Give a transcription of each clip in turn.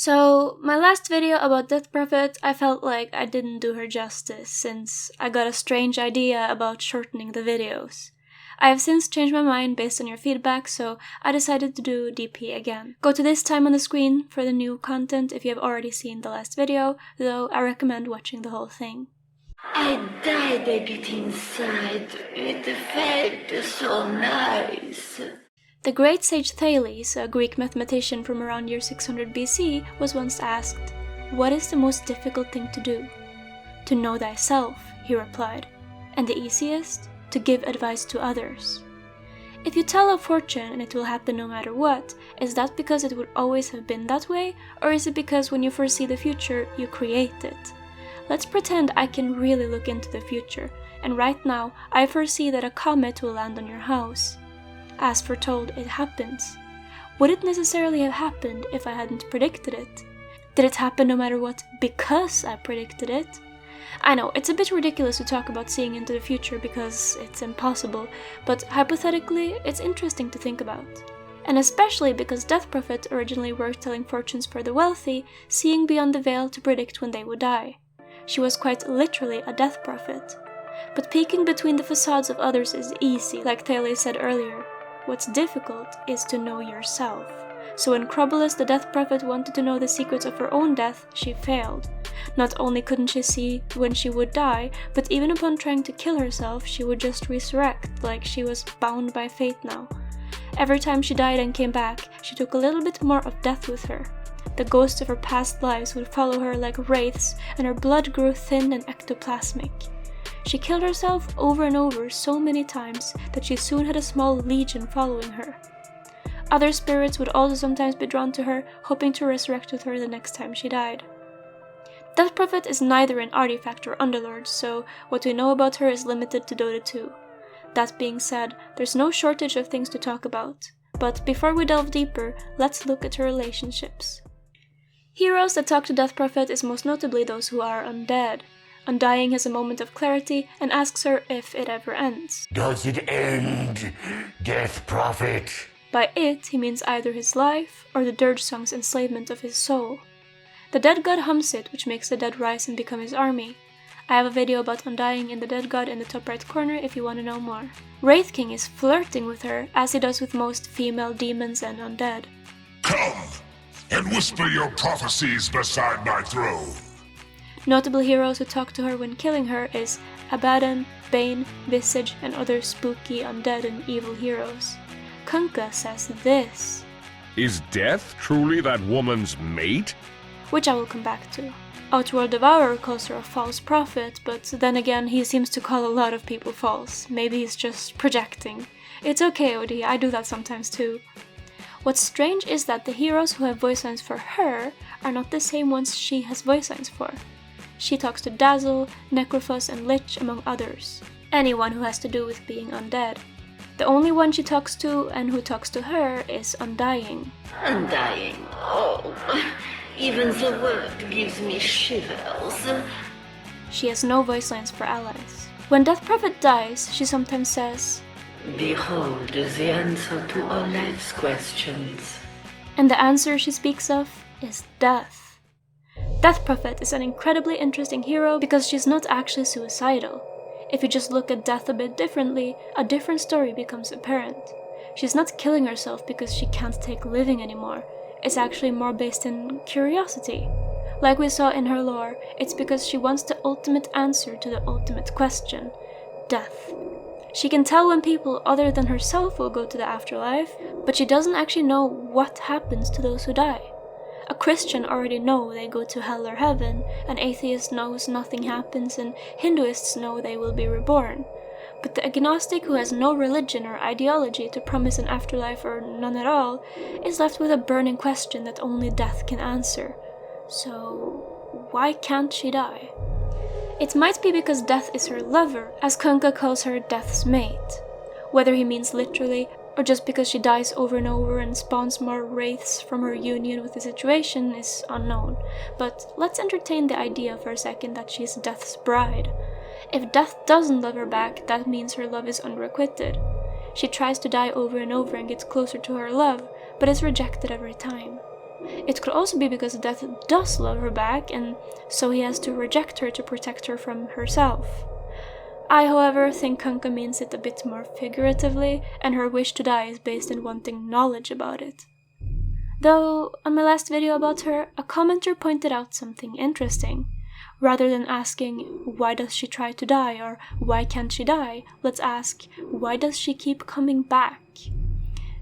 So, my last video about Death Prophet, I felt like I didn't do her justice since I got a strange idea about shortening the videos. I have since changed my mind based on your feedback, so I decided to do DP again. Go to this time on the screen for the new content if you have already seen the last video, though I recommend watching the whole thing. I died a bit inside. It felt so nice. The great sage Thales, a Greek mathematician from around year 600 BC, was once asked, "What is the most difficult thing to do?" "To know thyself," he replied, "and the easiest? To give advice to others." If you tell a fortune and it will happen no matter what, is that because it would always have been that way, or is it because when you foresee the future, you create it? Let's pretend I can really look into the future, and right now I foresee that a comet will land on your house. As foretold, it happens. Would it necessarily have happened if I hadn't predicted it? Did it happen no matter what because I predicted it? I know, it's a bit ridiculous to talk about seeing into the future because it's impossible, but hypothetically, it's interesting to think about. And especially because Death Prophet originally worked telling fortunes for the wealthy, seeing beyond the veil to predict when they would die. She was quite literally a death prophet. But peeking between the facades of others is easy, like Thales said earlier. What's difficult is to know yourself. So when Chrobulus the death prophet wanted to know the secrets of her own death, she failed. Not only couldn't she see when she would die, but even upon trying to kill herself, she would just resurrect, like she was bound by fate now. Every time she died and came back, she took a little bit more of death with her. The ghosts of her past lives would follow her like wraiths, and her blood grew thin and ectoplasmic. She killed herself over and over so many times that she soon had a small legion following her. Other spirits would also sometimes be drawn to her, hoping to resurrect with her the next time she died. Death Prophet is neither an artifact or underlord, so what we know about her is limited to Dota 2. That being said, there's no shortage of things to talk about. But before we delve deeper, let's look at her relationships. Heroes that talk to Death Prophet is most notably those who are undead. Undying has a moment of clarity and asks her if it ever ends. Does it end, Death Prophet? By it, he means either his life or the Dirge Song's enslavement of his soul. The dead god hums it, which makes the dead rise and become his army. I have a video about Undying and the dead god in the top right corner if you want to know more. Wraith King is flirting with her, as he does with most female demons and undead. Come and whisper your prophecies beside my throne. Notable heroes who talk to her when killing her is Abaddon, Bane, Visage, and other spooky undead and evil heroes. Kunkka says this. Is death truly that woman's mate? Which I will come back to. Outworld Devourer calls her a false prophet, but then again he seems to call a lot of people false. Maybe he's just projecting. It's okay, Odie, I do that sometimes too. What's strange is that the heroes who have voice lines for her are not the same ones she has voice lines for. She talks to Dazzle, Necrophos, and Lich, among others. Anyone who has to do with being undead. The only one she talks to and who talks to her is Undying. Undying. Oh, even the word gives me shivers. She has no voice lines for allies. When Death Prophet dies, she sometimes says, "Behold the answer to all life's questions." And the answer she speaks of is death. Death Prophet is an incredibly interesting hero because she's not actually suicidal. If you just look at death a bit differently, a different story becomes apparent. She's not killing herself because she can't take living anymore. It's actually more based in curiosity. Like we saw in her lore, it's because she wants the ultimate answer to the ultimate question: death. She can tell when people other than herself will go to the afterlife, but she doesn't actually know what happens to those who die. A Christian already know they go to hell or heaven, an atheist knows nothing happens, and Hinduists know they will be reborn. But the agnostic who has no religion or ideology to promise an afterlife or none at all is left with a burning question that only death can answer. So, why can't she die? It might be because death is her lover, as Kunkka calls her death's mate. Whether he means literally, or just because she dies over and over and spawns more wraiths from her union with the situation is unknown, but let's entertain the idea for a second that she's Death's bride. If Death doesn't love her back, that means her love is unrequited. She tries to die over and over and gets closer to her love, but is rejected every time. It could also be because Death does love her back, and so he has to reject her to protect her from herself. I, however, think Kanka means it a bit more figuratively, and her wish to die is based in wanting knowledge about it. Though, on my last video about her, a commenter pointed out something interesting. Rather than asking, why does she try to die, or why can't she die, let's ask, why does she keep coming back?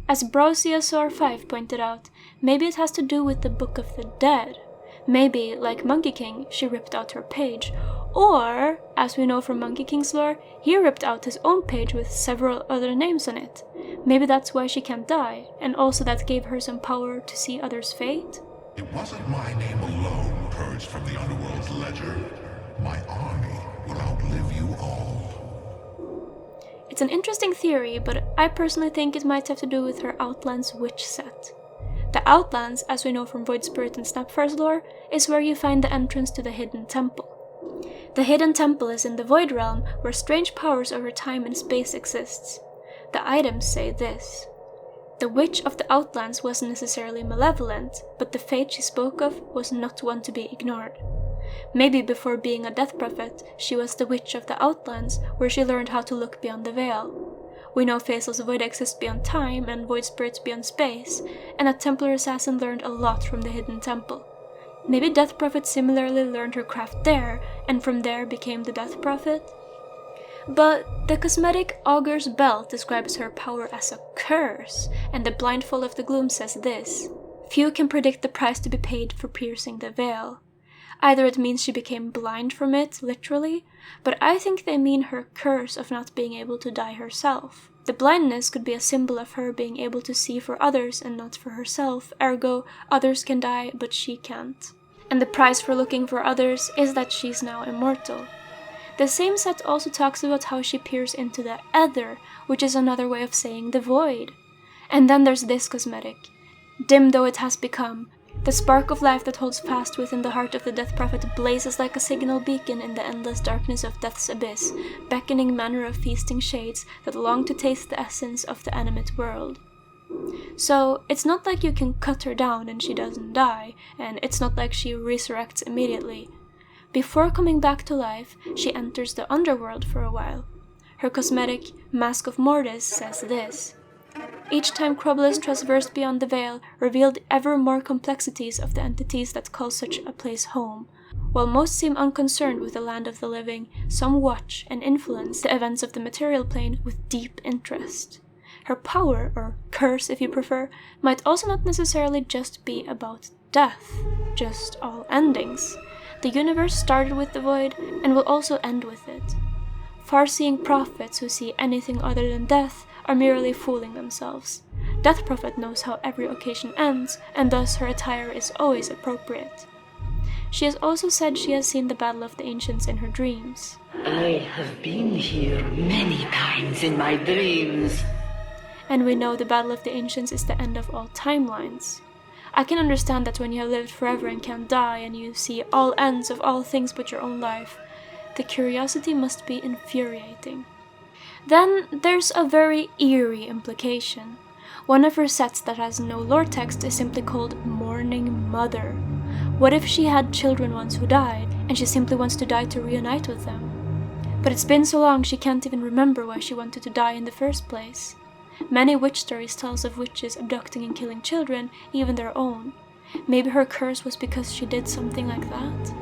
As Browsiasaur5 pointed out, maybe it has to do with the Book of the Dead. Maybe, like Monkey King, she ripped out her page. Or, as we know from Monkey King's lore, he ripped out his own page with several other names on it. Maybe that's why she can't die, and also that gave her some power to see others' fate? It wasn't my name alone purged from the Underworld's ledger. My army will outlive you all. It's an interesting theory, but I personally think it might have to do with her Outlands witch set. The Outlands, as we know from Void Spirit and Snapfire's lore, is where you find the entrance to the Hidden Temple. The Hidden Temple is in the Void Realm, where strange powers over time and space exists. The items say this. The Witch of the Outlands wasn't necessarily malevolent, but the fate she spoke of was not one to be ignored. Maybe before being a death prophet, she was the Witch of the Outlands, where she learned how to look beyond the veil. We know Faceless Void exists beyond time and Void Spirits beyond space, and a Templar assassin learned a lot from the Hidden Temple. Maybe Death Prophet similarly learned her craft there, and from there became the Death Prophet? But the cosmetic Augur's Belt describes her power as a curse, and the Blindfold of the Gloom says this. Few can predict the price to be paid for piercing the veil. Either it means she became blind from it, literally, but I think they mean her curse of not being able to die herself. The blindness could be a symbol of her being able to see for others and not for herself, ergo, others can die but she can't. And the price for looking for others is that she's now immortal. The same set also talks about how she peers into the Ether, which is another way of saying the void. And then there's this cosmetic. Dim though it has become, the spark of life that holds fast within the heart of the Death Prophet blazes like a signal beacon in the endless darkness of Death's abyss, beckoning manner of feasting shades that long to taste the essence of the animate world. So, it's not like you can cut her down and she doesn't die, and it's not like she resurrects immediately. Before coming back to life, she enters the underworld for a while. Her cosmetic, Mask of Mortis, says this. Each time Crumblis traversed beyond the veil, revealed ever more complexities of the entities that call such a place home. While most seem unconcerned with the land of the living, some watch and influence the events of the material plane with deep interest. Her power, or curse if you prefer, might also not necessarily just be about death, just all endings. The universe started with the void and will also end with it. Far-seeing prophets who see anything other than death are merely fooling themselves. Death Prophet knows how every occasion ends, and thus her attire is always appropriate. She has also said she has seen the Battle of the Ancients in her dreams. I have been here many times in my dreams. And we know the Battle of the Ancients is the end of all timelines. I can understand that when you have lived forever and can't die, and you see all ends of all things but your own life, the curiosity must be infuriating. Then there's a very eerie implication. One of her sets that has no lore text is simply called Mourning Mother. What if she had children once who died, and she simply wants to die to reunite with them? But it's been so long she can't even remember why she wanted to die in the first place. Many witch stories tell us of witches abducting and killing children, even their own. Maybe her curse was because she did something like that?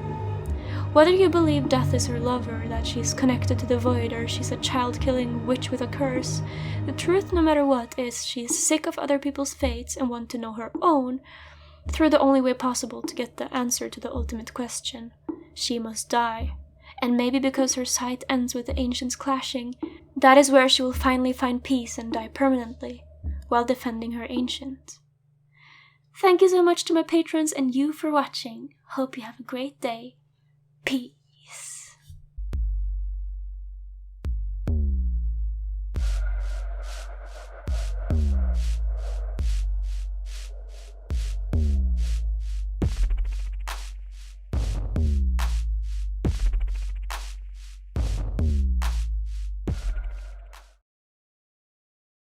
Whether you believe death is her lover, that she's connected to the void, or she's a child-killing witch with a curse, the truth, no matter what, is she's sick of other people's fates and wants to know her own, through the only way possible to get the answer to the ultimate question. She must die. And maybe because her sight ends with the ancients clashing, that is where she will finally find peace and die permanently, while defending her ancient. Thank you so much to my patrons and you for watching. Hope you have a great day. Peace.